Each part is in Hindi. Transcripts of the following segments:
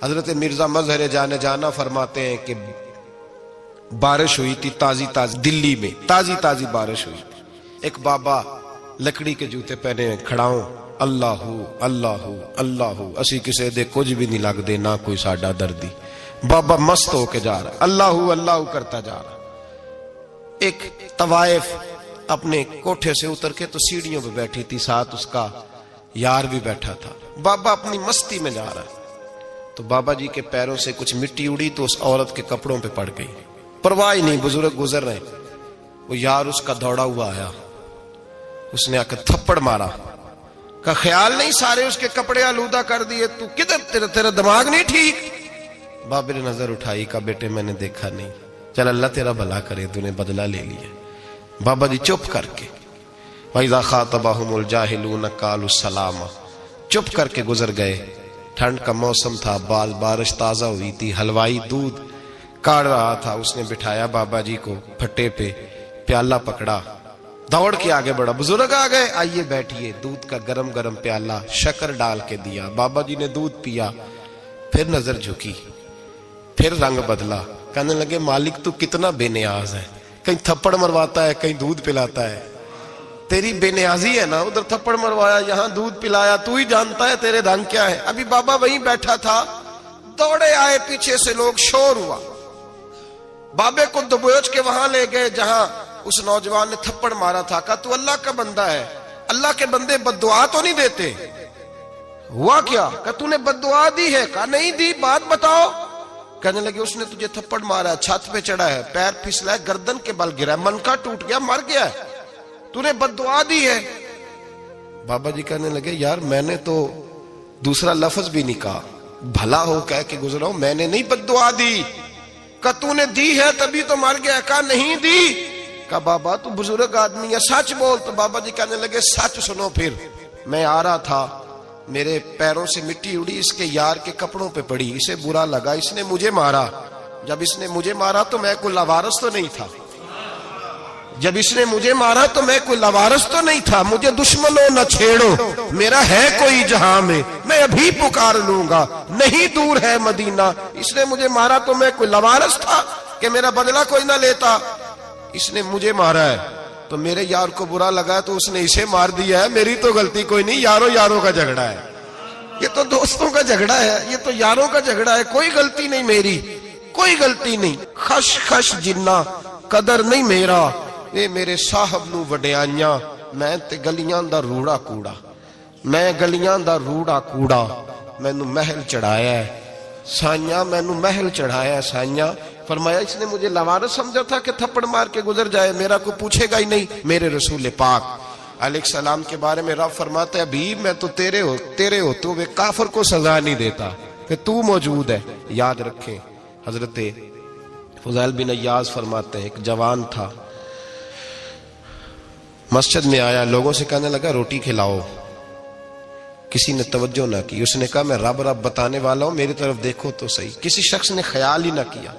हजरत मिर्जा मजहर जाने जाना फरमाते हैं कि बारिश हुई थी ताजी ताजी, दिल्ली में ताजी ताजी बारिश हुई। एक बाबा लकड़ी के जूते पहने खड़ा हो, अल्लाहू अल्लाहू अल्लाहू, असी किसी दे कुछ भी नहीं लगते, ना कोई साडा दर्दी। बाबा मस्त होके जा रहा, अल्लाहू अल्लाहू करता जा रहा। एक तवाइफ अपने कोठे से उतर के तो सीढ़ियों पे बैठी थी, साथ उसका यार भी बैठा था। बाबा अपनी मस्ती में जा रहा, तो बाबा जी के पैरों से कुछ मिट्टी उड़ी तो उस औरत के कपड़ों पे पड़ गई। परवाह ही नहीं, बुजुर्ग गुजर रहे। वो यार उसका दौड़ा हुआ आया, उसने आकर थप्पड़ मारा, का ख्याल नहीं सारे उसके कपड़े आलूदा कर दिए, तू किधर, तेरा दिमाग नहीं ठीक। बाबे ने नजर उठाई, का बेटे मैंने देखा नहीं, चल अल्लाह तेरा भला करे, तूने बदला ले लिया। बाबा जी चुप करके, वइज़ा ख़ातबहुमुल जाहिलून क़ालू सलामा, चुप करके गुजर गए। ठंड का मौसम था, बारिश ताजा हुई थी, हलवाई दूध काढ़ रहा था, उसने बिठाया बाबा जी को फट्टे पे, प्याला पकड़ा, दौड़ के आगे बढ़ा, बुजुर्ग आ गए, आइए बैठिए। दूध का गरम गरम प्याला शक्कर डाल के दिया, बाबा जी ने दूध पिया, फिर नजर झुकी, फिर रंग बदला, कहने लगे मालिक तू कितना बेनियाज है, कहीं थप्पड़ मरवाता है, कहीं दूध पिलाता है, तेरी बेनियाजी है ना, उधर थप्पड़ मरवाया, यहाँ दूध पिलाया, तू ही जानता है तेरे ढंग क्या है। अभी बाबा वहीं बैठा था, दौड़े आए पीछे से लोग, शोर हुआ, बाबे को दबोच के वहां ले गए जहां उस नौजवान ने थप्पड़ मारा था। कहा तू अल्लाह का बंदा है, अल्लाह के बंदे बद्दुआ तो नहीं देते, हुआ क्या? कहा तूने बद्दुआ दी है? कहा नहीं दी, बात बताओ। कहने लगे उसने तुझे थप्पड़ मारा है, छत पे चढ़ा है, पैर फिसला है, गर्दन के बल गिरा है, मनका टूट गया, मर गया है, तूने बद्दुआ दी है। बाबा जी कहने लगे यार मैंने तो दूसरा लफ्ज भी नहीं कहा, भला हो कह के गुजरा हूं, मैंने नहीं बद्दुआ दी। कहा तूने दी है तभी तो मर गया। कहा नहीं दी। कहा बाबा तू बुजुर्ग आदमी है, सच बोल। तो बाबा जी कहने लगे सच सुनो। फिर मैं आ रहा था, मेरे पैरों से मिट्टी उड़ी, इसके यार के कपड़ों पे पड़ी, इसे बुरा लगा, इसने मुझे मारा। जब इसने मुझे मारा तो मैं कोई लवारस तो नहीं था, जब इसने मुझे मारा तो मैं कोई लवारस तो नहीं था। मुझे दुश्मनों न छेड़ो, मेरा है कोई जहां में, मैं अभी पुकार लूंगा, नहीं दूर है मदीना। इसने मुझे मारा तो मैं कोई लवारस था कि मेरा बदला कोई ना लेता। इसने मुझे मारा है तो मेरे यार को बुरा लगा तो उसने इसे मार दिया है, मेरी तो गलती कोई नहीं, यारों यारों का झगड़ा है, ये तो दोस्तों का झगड़ा है, ये तो यारों का झगड़ा है, कोई गलती नहीं मेरी, कोई गलती नहीं। खश खश जिन्ना कदर नहीं मेरा, ये मेरे साहब नू वडियाइयां, मैं ते गलियां दा रूड़ा कूड़ा, मैं गलियां दा रूड़ा कूड़ा, मैनू महल चढ़ाया है साइयां, मैनू महल चढ़ाया है साइयां। फरमाया इसने मुझे लवारस समझा था कि थप्पड़ मार के गुजर जाए, मेरा को पूछेगा ही नहीं। मेरे रसूल पाक अलैहिस्सलाम के बारे में रब फरमाता है अभी मैं तो तेरे होते हुए काफिर को सजा नहीं देता कि तू मौजूद है। याद रखें, हजरत फुज़ैल बिन अय्याज़ फरमाते हैं एक जवान था, मस्जिद में आया, लोगों से कहने लगा रोटी खिलाओ, किसी ने तवज्जो ना की। उसने कहा मैं रब रब बताने वाला हूं, मेरी तरफ देखो तो सही। किसी शख्स ने ख्याल ही ना किया।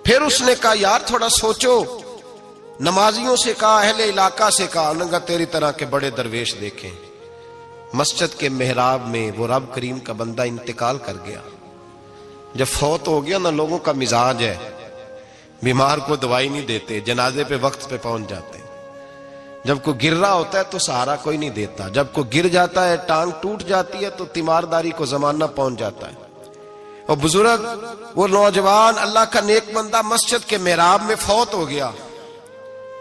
फिर उसने कहा यार थोड़ा सोचो, नमाजियों से कहा, अहले इलाका से कहा, उन्होंने कहा तेरी तरह के बड़े दरवेश देखें। मस्जिद के मेहराब में वो रब करीम का बंदा इंतकाल कर गया। जब फौत हो गया ना, लोगों का मिजाज है, बीमार को दवाई नहीं देते, जनाजे पे वक्त पे पहुंच जाते। जब कोई गिर रहा होता है तो सहारा कोई नहीं देता, जब कोई गिर जाता है, टांग टूट जाती है तो तीमारदारी को जमाना पहुंच जाता है। और बुजुर्ग वो नौजवान अल्लाह का नेक बंदा मस्जिद के मेहराब में फौत हो गया।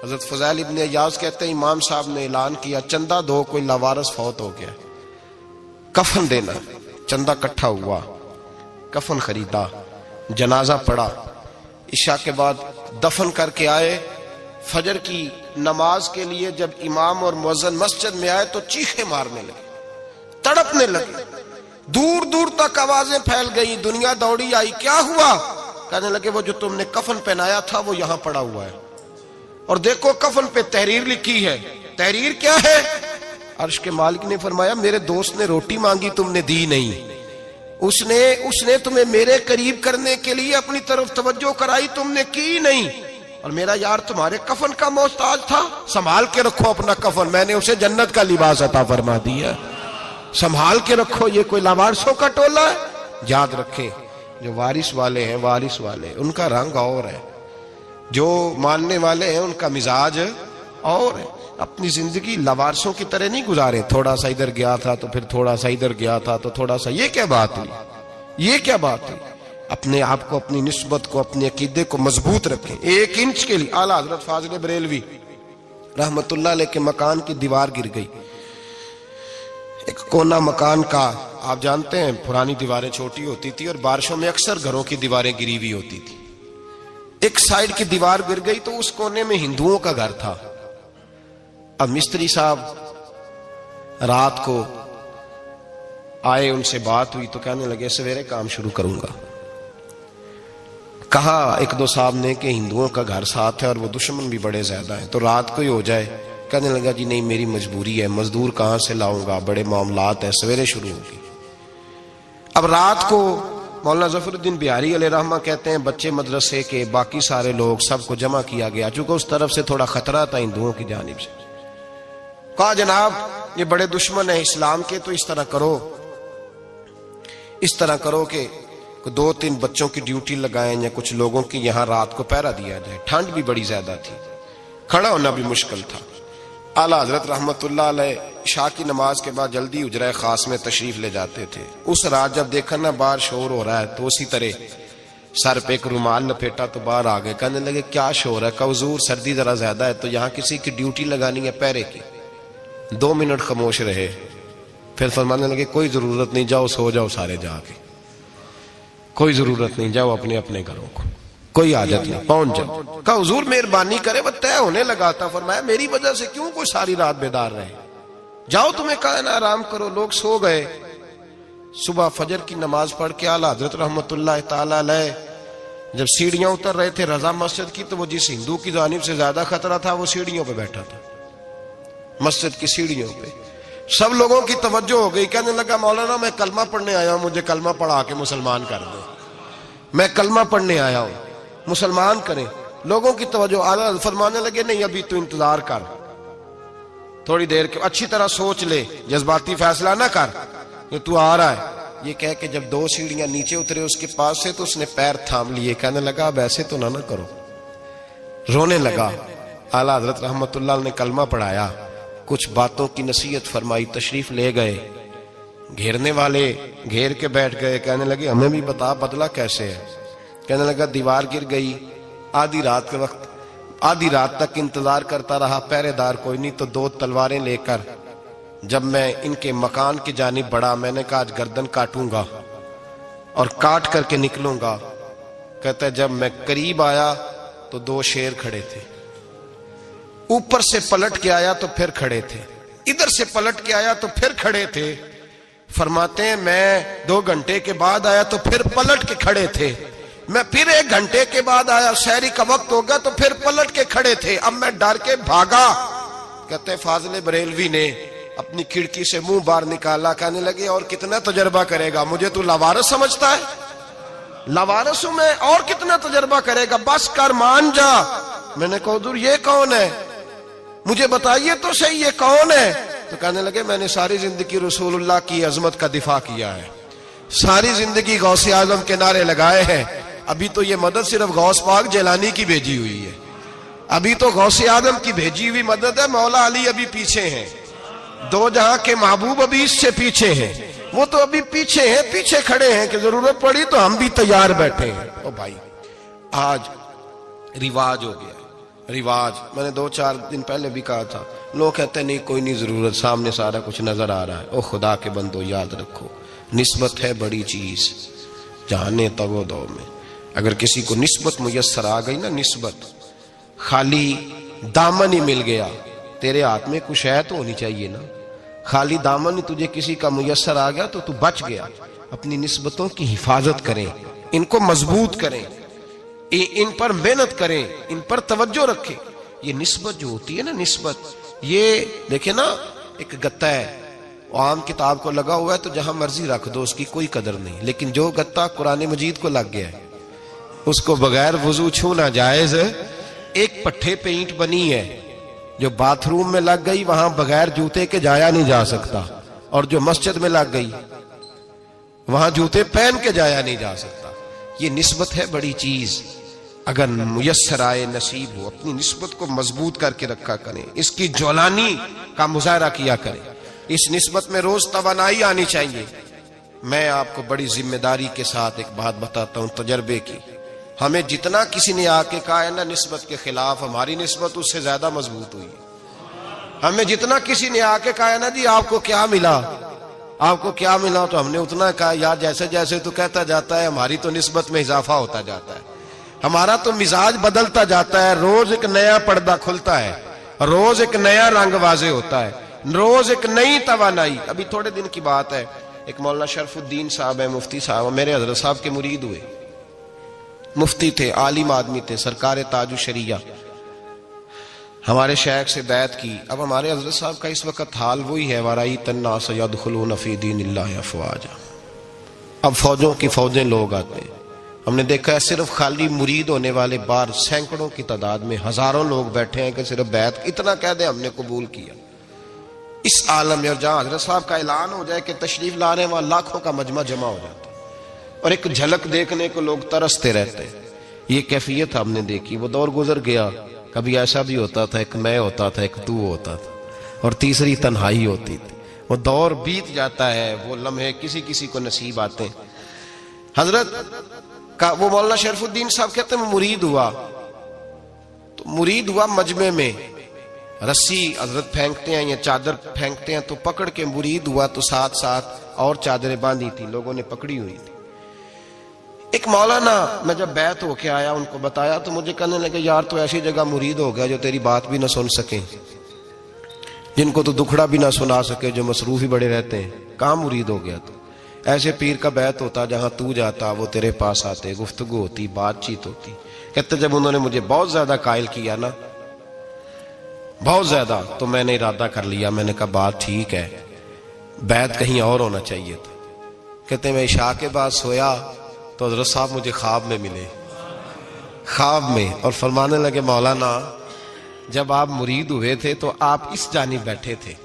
हजरत फज़ैल इब्न अय्याज़ कहते हैं इमाम साहब ने ऐलान किया चंदा दो, कोई लावारिस फौत हो गया, कफन देना। चंदा इकट्ठा हुआ, कफन खरीदा, जनाजा पड़ा, इशा के बाद दफन करके आए। फजर की नमाज के लिए जब इमाम और मुअज्जिन मस्जिद में आए तो चीखे मारने लगे, तड़पने लगे, दूर दूर तक आवाजें फैल गई, दुनिया दौड़ी आई। क्या हुआ? कहने लगे वो जो तुमने कफन पहनाया था वो यहां पड़ा हुआ है, और देखो कफन पे तहरीर लिखी है। तहरीर क्या है? अर्श के मालिक ने फरमाया मेरे दोस्त ने रोटी मांगी, तुमने दी नहीं, उसने तुम्हें मेरे करीब करने के लिए अपनी तरफ तवज्जो कराई, तुमने की नहीं, और मेरा यार तुम्हारे कफन का मोहताज था, संभाल के रखो अपना कफन, मैंने उसे जन्नत का लिबास अता फरमा दिया, संभाल के रखो। ये कोई लावारिसों का टोला है? याद रखें, जो वारिस वाले हैं, वारिस वाले, उनका रंग और है, जो मानने वाले हैं उनका मिजाज और है। अपनी जिंदगी लवारसों की तरह नहीं गुजारे, थोड़ा सा इधर गया था तो फिर थोड़ा सा इधर गया था तो थोड़ा सा, ये क्या बात हुई, ये क्या बात हुई। अपने आप को, अपनी निस्बत को, अपने अकीदे को मजबूत रखें। 1 इंच के लिए आला हजरत फाजिल बरेलवी रहमतुल्लाह अलैह के मकान की दीवार गिर गई। एक कोना मकान का, आप जानते हैं पुरानी दीवारें छोटी होती थी और बारिशों में अक्सर घरों की दीवारें गिरी हुई होती थी। एक साइड की दीवार गिर गई तो उस कोने में हिंदुओं का घर था। अब मिस्त्री साहब रात को आए, उनसे बात हुई तो कहने लगे सवेरे काम शुरू करूंगा। कहा 1-2 साहब ने कि हिंदुओं का घर साथ है और वो दुश्मन भी बड़े ज्यादा हैं, तो रात को ही हो जाए। कहने लगा जी नहीं, मेरी मजबूरी है, मजदूर कहां से लाऊंगा, बड़े मामलात है, सवेरे शुरू होगी। अब रात को मौलाना जफरुद्दीन बिहारी अलैहि रहमा कहते हैं बच्चे मदरसे के, बाकी सारे लोग, सबको जमा किया गया, चूंकि उस तरफ से थोड़ा खतरा था हिंदुओं की जानिब से। कहा जनाब ये बड़े दुश्मन है इस्लाम के, तो इस तरह करो कि 2-3 बच्चों की ड्यूटी लगाएं या कुछ लोगों की यहां रात को पहरा दिया जाए। ठंड भी बड़ी ज्यादा थी, खड़ा होना भी मुश्किल था। आला हजरत रहमतुल्लाह अलैह शाह की नमाज के बाद जल्दी उजरा खास में तशरीफ ले जाते थे। उस रात जब देखा ना बाहर शोर हो रहा है तो उसी तरह सर पे एक रुमाल लपेटा तो बाहर आ गए। कहने लगे क्या शोर है? का हुजूर सर्दी जरा ज्यादा है तो यहाँ किसी की ड्यूटी लगानी है पहरे की। 2 मिनट खामोश रहे, फिर फरमाने लगे कोई जरूरत नहीं, जाओ सो जाओ सारे जाके, कोई जरूरत नहीं, जाओ अपने अपने घरों को, कोई आदत नहीं, पहुंच जाओ। का हुजूर मेहरबानी करे, वो तय होने लगा था। फरमाया मेरी वजह से क्यों कोई सारी रात बेदार रहे, जाओ तुम्हें कहा ना आराम करो। लोग सो गए। सुबह फजर की नमाज पढ़ के आला हजरत रहमतुल्लाह ताला अलैह जब सीढ़ियां उतर रहे थे रजा मस्जिद की, तो वो जिस हिंदू की जानिब से ज्यादा खतरा था वो सीढ़ियों पे बैठा था, मस्जिद की सीढ़ियों पे। सब लोगों की तवज्जो हो गई। कहने लगा मौलाना मैं कलमा पढ़ने आया हूं, मुझे कलमा पढ़ा के मुसलमान कर दो, मैं कलमा पढ़ने आया हूं, मुसलमान करें। लोगों की तवज्जो। आला फरमाने लगे नहीं अभी तो इंतजार कर, थोड़ी देर के, अच्छी तरह सोच ले, जज्बाती फैसला ना कर, ये तू आ रहा है। ये कह के जब 2 सीढ़ियां नीचे उतरे उसके पास से तो उसने पैर थाम लिए। कहने लगा अब ऐसे तो ना करो, रोने लगा। आला हजरत रहमतुल्लाह ने कलमा पढ़ाया, कुछ बातों की नसीहत फरमाई, तशरीफ ले गए। घेरने वाले घेर के बैठ गए। कहने लगे हमें भी बता बदला कैसे है। कहने लगा दीवार गिर गई, आधी रात के वक्त, आधी रात तक इंतजार करता रहा, पहरेदार कोई नहीं, तो 2 तलवारें लेकर जब मैं इनके मकान की जानिब बढ़ा, मैंने कहा आज गर्दन काटूंगा और काट करके निकलूंगा। कहता है जब मैं करीब आया तो 2 शेर खड़े थे, ऊपर से पलट के आया तो फिर खड़े थे, इधर से पलट के आया तो फिर खड़े थे। फरमाते हैं मैं 2 घंटे के बाद आया तो फिर पलट के खड़े थे, मैं फिर 1 घंटे के बाद आया, शहरी का वक्त हो गया तो फिर पलट के खड़े थे। अब मैं डर के भागा। कहते फाजिल बरेलवी ने अपनी खिड़की से मुंह बाहर निकाला। कहने लगे और कितना तजर्बा करेगा, मुझे तू लावारिस समझता है? लावारिस हूं मैं, और कितना तजर्बा करेगा, बस कर, मान जा। मैंने कहा हुजूर ये कौन है, मुझे बताइए तो सही ये कौन है। तो कहने लगे मैंने सारी जिंदगी रसूलुल्लाह की अजमत का दिफा किया है, सारी जिंदगी गौसे आजम के नारे लगाए हैं। अभी तो ये मदद सिर्फ गौस पाक जैलानी की भेजी हुई है, अभी तो गौसे आजम की भेजी हुई मदद है। मौला अली अभी पीछे हैं, 2 जहां के महबूब अभी इससे पीछे हैं, वो तो अभी पीछे हैं, पीछे खड़े हैं कि जरूरत पड़ी तो हम भी तैयार बैठे हैं। ओ भाई आज रिवाज हो गया, रिवाज। मैंने 2-4 दिन पहले भी कहा था, लोग कहते नहीं कोई नहीं जरूरत, सामने सारा कुछ नजर आ रहा है। ओ खुदा के बंदो याद रखो, निस्बत है बड़ी चीज, जाने तगो दो में। अगर किसी को निस्बत मुयस्सर आ गई ना, निस्बत, खाली दामन ही मिल गया, तेरे हाथ में कुछ है तो होनी चाहिए ना, खाली दामन ही तुझे किसी का मुयस्सर आ गया तो तू बच गया। अपनी निस्बतों की हिफाजत करें, इनको मजबूत करें, इन पर मेहनत करें, इन पर तवज्जो रखें। ये निस्बत जो होती है ना, निस्बत, ये देखे ना एक गत्ता है, आम किताब को लगा हुआ है तो जहां मर्जी रख दो, उसकी कोई कदर नहीं। लेकिन जो गत्ता कुरान मजीद को लग गया है उसको बगैर वजू छूना जायज है। एक पट्टे पे ईंट बनी है जो बाथरूम में लग गई, वहां बगैर जूते के जाया नहीं जा सकता, और जो मस्जिद में लग गई वहां जूते पहन के जाया नहीं जा सकता। ये निस्बत है बड़ी चीज। अगर मुयस्सर आए, नसीब हो, अपनी निस्बत को मजबूत करके रखा करें, इसकी जौलानी का मुजाहरा किया करें। इस निस्बत में रोज तवानाई आनी चाहिए। मैं आपको बड़ी जिम्मेदारी के साथ एक बात बताता हूं तजर्बे की। हमें जितना किसी ने आके कहा है ना निस्बत के खिलाफ, हमारी निस्बत उससे ज्यादा मजबूत हुई। हमें जितना किसी ने आके कहा है ना जी आपको क्या मिला, आपको क्या मिला, तो हमने उतना कहा यार जैसे जैसे तो कहता जाता है हमारी तो निस्बत में इजाफा होता जाता है, हमारा तो मिजाज बदलता जाता है। रोज एक नया पर्दा खुलता है, रोज एक नया रंग वाजे होता है, रोज एक नई तवानाई। अभी थोड़े दिन की बात है, एक मौलाना शरफुद्दीन साहब है, मुफ्ती साहब, मेरे हजरत साहब के मुरीद हुए। मुफ्ती थे, आलिम आदमी थे, सरकार ताजु शरिया। हमारे शेख से बैत की। अब हमारे हजरत साहब का इस वक्त हाल वही है, वराई तन्ना सयदखुलून फी दीनिल्लाहि अफवाजा। अब फौजों की फौजें लोग आते हैं। हमने देखा है सिर्फ खाली मुरीद होने वाले बाहर सैकड़ों की तादाद में हजारों लोग बैठे हैं कि सिर्फ बैत इतना कह दे हमने कबूल किया। इस आलम में और जहां हजरत साहब का ऐलान हो जाए कि तशरीफ ला रहे हैं, वहां लाखों का मजमा जमा हो जाता है और एक झलक देखने को लोग तरसते रहते हैं। ये कैफियत हमने देखी। वो दौर गुजर गया, कभी ऐसा भी होता था एक मैं होता था, एक तू होता था, और तीसरी तन्हाई होती थी। वो दौर बीत जाता है, वो लम्हे किसी किसी को नसीब आते हैं। हजरत का वो मौलाना शरफुद्दीन साहब कहते हैं मुरीद हुआ, तो मुरीद हुआ मजमे में रस्सी हजरत फेंकते हैं या चादर फेंकते हैं, तो पकड़ के मुरीद हुआ, तो साथ साथ और चादरें बांधी थी, लोगों ने पकड़ी हुई थी। एक मौलाना, मैं जब बैत होके आया उनको बताया तो मुझे कहने लगे यार तो ऐसी जगह मुरीद हो गया जो तेरी बात भी ना सुन सके, जिनको तो दुखड़ा भी ना सुना सके, जो मसरूफ ही बड़े रहते हैं, कहाँ मुरीद हो गया तो। ऐसे पीर का बैत होता जहां तू जाता वो तेरे पास आते, गुफ्तगू होती, बातचीत होती। कहते जब उन्होंने मुझे बहुत ज्यादा कायल किया ना, बहुत ज्यादा, तो मैंने इरादा कर लिया, मैंने कहा बात ठीक है, बैत कहीं और होना चाहिए था। कहते मैं इशा के बाद सोया तो हजरत साहब मुझे ख्वाब में मिले, ख्वाब में, और फरमाने लगे मौलाना जब आप मुरीद हुए थे तो आप इस जानिब बैठे थे,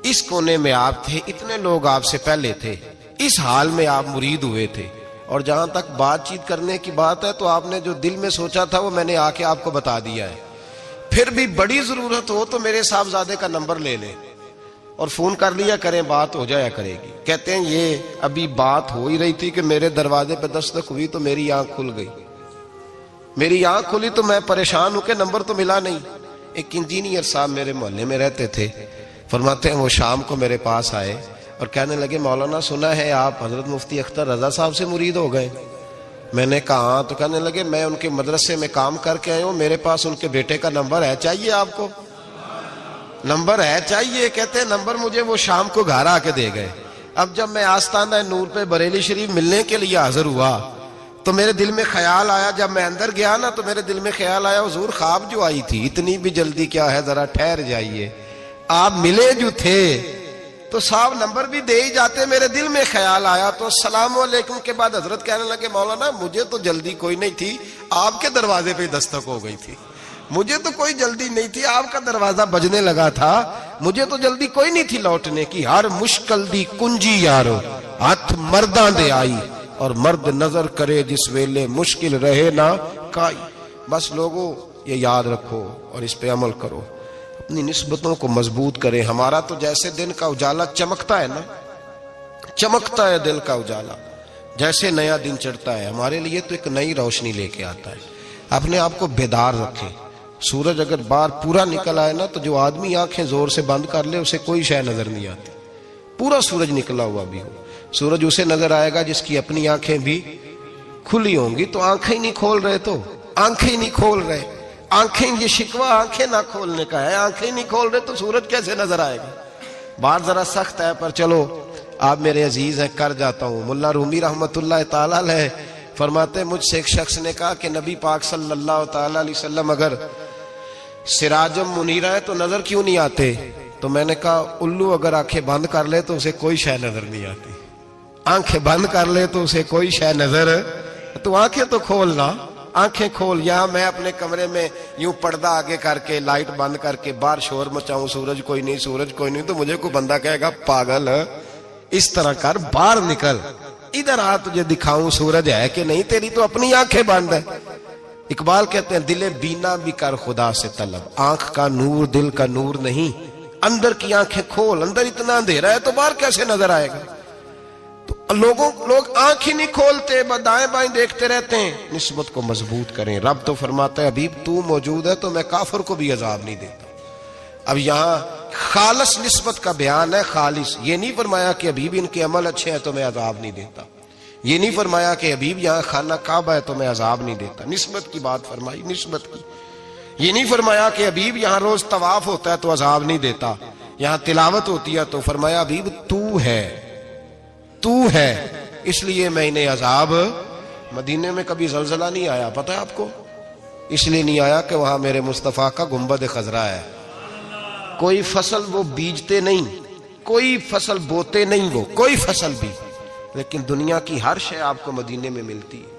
इस कोने में आप थे, इतने लोग आपसे पहले थे, इस हाल में आप मुरीद हुए थे, और जहां तक बातचीत करने की बात है तो आपने जो दिल में सोचा था वो मैंने आके आपको बता दिया है। फिर भी बड़ी जरूरत हो तो मेरे साहबजादे का नंबर ले लें और फोन कर लिया करें, बात हो जाया करेगी। कहते हैं ये अभी बात हो ही रही थी कि मेरे दरवाजे पे दस्तक हुई तो मेरी आंख खुल गई। मेरी आंख खुली तो मैं परेशान हूं कि नंबर तो मिला नहीं। एक इंजीनियर साहब मेरे मोहल्ले में रहते थे, फरमाते हैं वो शाम को मेरे पास आए और कहने लगे मौलाना सुना है आप हजरत मुफ्ती अख्तर रजा साहब से मुरीद हो गए। मैंने कहा, तो कहने लगे मैं उनके मदरसे में काम करके आया हूं, मेरे पास उनके बेटे का नंबर है, चाहिए आपको? नंबर है चाहिए? कहते हैं नंबर मुझे वो शाम को घर आके दे गए। अब जब मैं आस्ताना नूर पे बरेली शरीफ मिलने के लिए हाजिर हुआ तो मेरे दिल में ख्याल आया, जब मैं अंदर गया ना तो मेरे दिल में ख्याल आया हुजूर ख्वाब जो आई थी, इतनी भी जल्दी क्या है, जरा ठहर जाइए, आप मिले जो थे तो साहब नंबर भी दे ही जाते। मेरे दिल में ख्याल आया तो अस्सलाम वालेकुम के बाद हजरत कहने लगे मौलाना मुझे तो जल्दी कोई नहीं थी, आपके दरवाजे पे दस्तक हो गई थी, मुझे तो कोई जल्दी नहीं थी, आपका दरवाजा बजने लगा था, मुझे तो जल्दी कोई नहीं थी लौटने की। हर मुश्किल दी कुंजी यारो हाथ मर्दा दे आई, और मर्द नजर करे जिस वेले मुश्किल रहे ना काई। बस लोगों ये याद रखो और इस पे अमल करो, अपनी निस्बतों को मजबूत करें। हमारा तो जैसे दिन का उजाला चमकता है ना, चमकता है दिल का उजाला, जैसे नया दिन चढ़ता है हमारे लिए तो एक नई रोशनी लेके आता है। अपने आप को बेदार रखें। सूरज अगर बाहर पूरा निकल आए ना तो जो आदमी आंखें जोर से बंद कर ले उसे कोई शय नजर नहीं आती। पूरा सूरज निकला हुआ भी हो, सूरज उसे नजर आएगा जिसकी अपनी आंखें भी खुली होंगी। तो आंखें ही नहीं खोल रहे, तो आंखें ही नहीं खोल रहे, आंखें, ये शिकवा आंखें ना खोलने का है, आंखें ही नहीं खोल रहे तो सूरज कैसे नजर आएगा। बात जरा सख्त है पर चलो आप मेरे अजीज हैं, कर जाता हूं। मुल्ला रूमी रहमतुल्लाह ताला अलैह फरमाते मुझसे एक शख्स ने कहा कि नबी पाक सल्लल्लाहु ताला अलैहि वसल्लम अगर सिराजम मुनीरा है तो नजर क्यों नहीं आते? तो मैंने कहा उल्लू अगर आंखें बंद कर ले तो उसे कोई शय नजर नहीं आती, आंखें बंद कर ले तो उसे कोई शय नजर, तो आंखें तो खोलना, आंखें खोल। यहां मैं अपने कमरे में यूं पर्दा आगे करके लाइट बंद करके बाहर शोर मचाऊं, सूरज कोई नहीं, सूरज कोई नहीं, तो मुझे कोई बंदा कहेगा पागल इस तरह कर, बाहर निकल, इधर आ तुझे दिखाऊं सूरज है कि नहीं, तेरी तो अपनी आंखें बंद है। इकबाल कहते हैं दिले बीना भी कर खुदा से तलब, आंख का नूर दिल का नूर नहीं, अंदर की आंखें खोल, अंदर इतना अंधेरा है तो बाहर कैसे नजर आएगा। तो लोग आंख ही नहीं खोलते, दाएं बाएं देखते रहते हैं। निस्बत को मजबूत करें। रब तो फरमाता है हबीब तू मौजूद है तो मैं काफिर को भी अजाब नहीं देता। अब यहां खालिस निस्बत का बयान है, खालिस। ये नहीं फरमाया कि हबीब इनके अमल अच्छे हैं तो मैं अजाब नहीं देता। ये नहीं फरमाया कि हबीब यहाँ खाना काबा है तो मैं अजाब नहीं देता। निस्बत की बात फरमाई, निस्बत की। ये नहीं फरमाया कि हबीब यहाँ रोज तवाफ होता है तो अजाब नहीं देता, यहाँ तिलावत होती है तो फरमाया हबीब तू है इसलिए मैं इन्हें अजाब। मदीने में कभी जलजला नहीं आया, पता है आपको? इसलिए नहीं आया कि वहां मेरे मुस्तफा का गुंबद खजरा है। कोई फसल वो बीजते नहीं, कोई फसल बोते नहीं, वो कोई फसल भी, लेकिन दुनिया की हर शय आपको मदीने में मिलती है।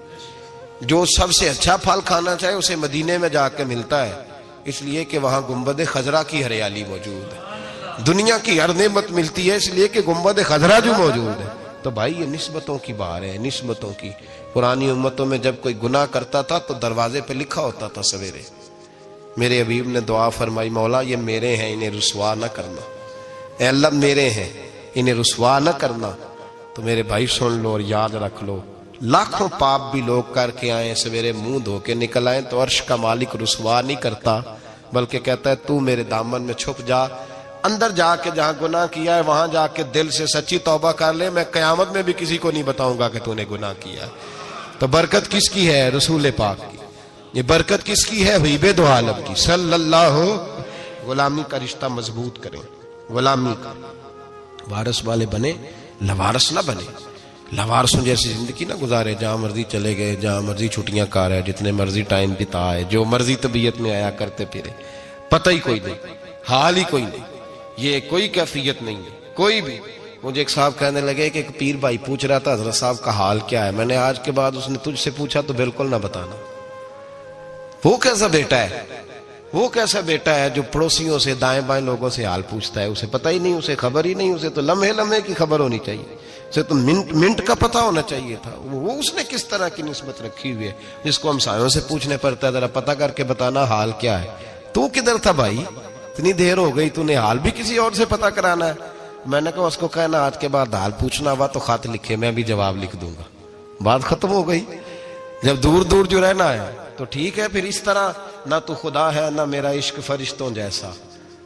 जो सबसे अच्छा फल खाना चाहे उसे मदीने में जाके मिलता है, इसलिए कि वहां गुंबद खजरा की हरियाली मौजूद है। दुनिया की हर नेमत मिलती है इसलिए कि गुंबद खजरा जो मौजूद है। तो भाई ये निस्बतों की बात है, निस्बतों की। पुरानी उम्मतों में जब कोई गुनाह करता था तो दरवाजे पे लिखा होता था सवेरे, मेरे हबीब ने दुआ फरमाई मौला ये मेरे हैं इन्हें रुसवा न करना, ऐ अल्लाह मेरे हैं इन्हें रुसवा न करना। तो मेरे भाई सुन लो और याद रख लो, लाखों पाप भी लोग करके आए, सवेरे मुंह धो के निकल आए तो अर्श का मालिक रुसवा नहीं करता, बल्कि कहता है तू मेरे दामन में छुप जा, अंदर जाके जहां गुनाह किया है वहां जाके दिल से सच्ची तौबा कर ले, मैं कयामत में भी किसी को नहीं बताऊंगा कि तूने गुनाह किया। तो बरकत किसकी है? रसूल पाक की। ये बरकत किसकी है? हबीब दो आलम की सल्लल्लाहु। गुलामी का रिश्ता मजबूत करें, गुलामी का। वारस वाले बने, लवारस ना बने। लवारसों जैसी जिंदगी ना गुजारे, जहां मर्जी चले गए, जहां मर्जी छुट्टियां कर रहे, जितने मर्जी टाइम बिताए, जो मर्जी तबीयत में आया करते फिरे, पता ही कोई नहीं, हाल ही कोई नहीं, ये कोई कैफियत नहीं है कोई भी। मुझे एक साहब कहने लगे कि एक पीर भाई पूछ रहा था हजरत साहब का हाल क्या है। मैंने आज के बाद उसने तुझसे पूछा तो बिल्कुल ना बताना। वो कैसा बेटा है, वो कैसा बेटा है जो पड़ोसियों से दाएं बाएं लोगों से हाल पूछता है, उसे पता ही नहीं, उसे खबर ही नहीं, उसे तो लम्हे लम्हे की खबर होनी चाहिए, उसे तो मिनट मिनट का पता होना चाहिए था। वो उसने किस तरह की निस्बत रखी हुई है जिसको हम सायों से पूछने पड़ता है जरा पता करके बताना हाल क्या है। तू किधर था भाई, इतनी देर हो गई, तूने हाल भी किसी और से पता कराना है। मैंने कहा उसको कहना आज के बाद हाल पूछना हुआ तो खत लिखे, मैं भी जवाब लिख दूंगा, बात खत्म हो गई। जब दूर दूर जो रहना है तो ठीक है, फिर इस तरह ना तो खुदा है ना मेरा इश्क फरिश्तों जैसा,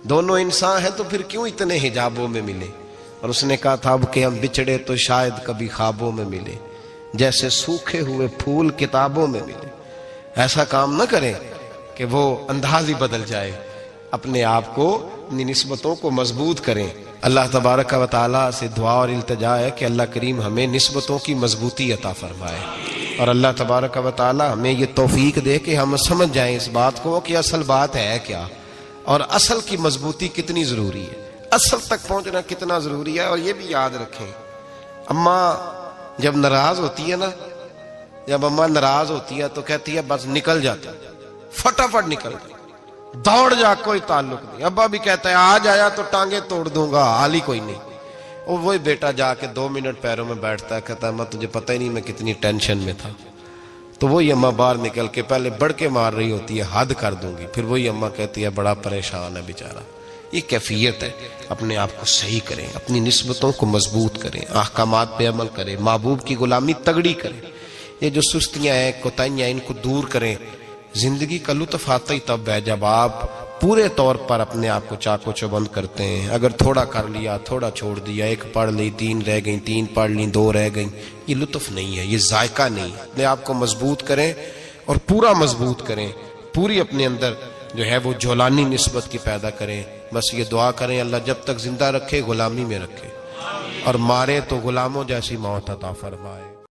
दोनों इंसान है तो फिर क्यों इतने हिजाबों में मिले। और उसने कहा था अब कि हम बिछड़े तो शायद कभी ख्वाबों में मिले, जैसे सूखे हुए फूल किताबों में मिले। ऐसा काम न करें कि वो अंदाज ही बदल जाए, अपने आप को, अपनी निस्बतों को मजबूत करें। अल्लाह तबारक व तआला से दुआ और इल्तिजा है कि अल्लाह करीम हमें निस्बतों की मजबूती अता फरमाए, और अल्लाह तबारक व तआला हमें ये तौफीक दे कि हम समझ जाएं इस बात को कि असल बात है क्या, और असल की मजबूती कितनी जरूरी है, असल तक पहुंचना कितना जरूरी है। और ये भी याद रखें, अम्मा जब नाराज होती है ना, जब अम्मा नाराज होती है तो कहती है बस निकल जाती, फटाफट निकल जाती, दौड़ जा, कोई ताल्लुक नहीं। अब्बा भी कहता है आज आया तो टांगे तोड़ दूंगा, हाल ही कोई नहीं। और वही बेटा जाके 2 मिनट पैरों में बैठता है, कहता है अम्मा तुझे पता ही नहीं मैं कितनी टेंशन में था। तो वही अम्मा बाहर निकल के पहले बढ़ के मार रही होती है, हद कर दूंगी, फिर वही अम्मा कहती है बड़ा परेशान है बेचारा। ये कैफियत है, अपने आप को सही करें, अपनी निस्बतों को मजबूत करें, अहकामात पे अमल करें, महबूब की गुलामी तगड़ी करें। ये जो सुस्तियां हैं, कोताहियां, इनको दूर करें। जिंदगी का लुत्फ आता ही तब है जब आप पूरे तौर पर अपने आप को चाको चौबंद करते हैं। अगर थोड़ा कर लिया, थोड़ा छोड़ दिया, 1 पढ़ ली, 3 रह गई, 3 पढ़ ली, 2 रह गई, ये लुत्फ नहीं है, ये जायका नहीं है। अपने आप को मजबूत करें और पूरा मजबूत करें, पूरी अपने अंदर जो है वो जौलानी निस्बत की पैदा करें। बस ये दुआ करें अल्लाह जब तक जिंदा रखे गुलामी में रखे, और मारे तो गुलामों जैसी मौत अता फरमाए।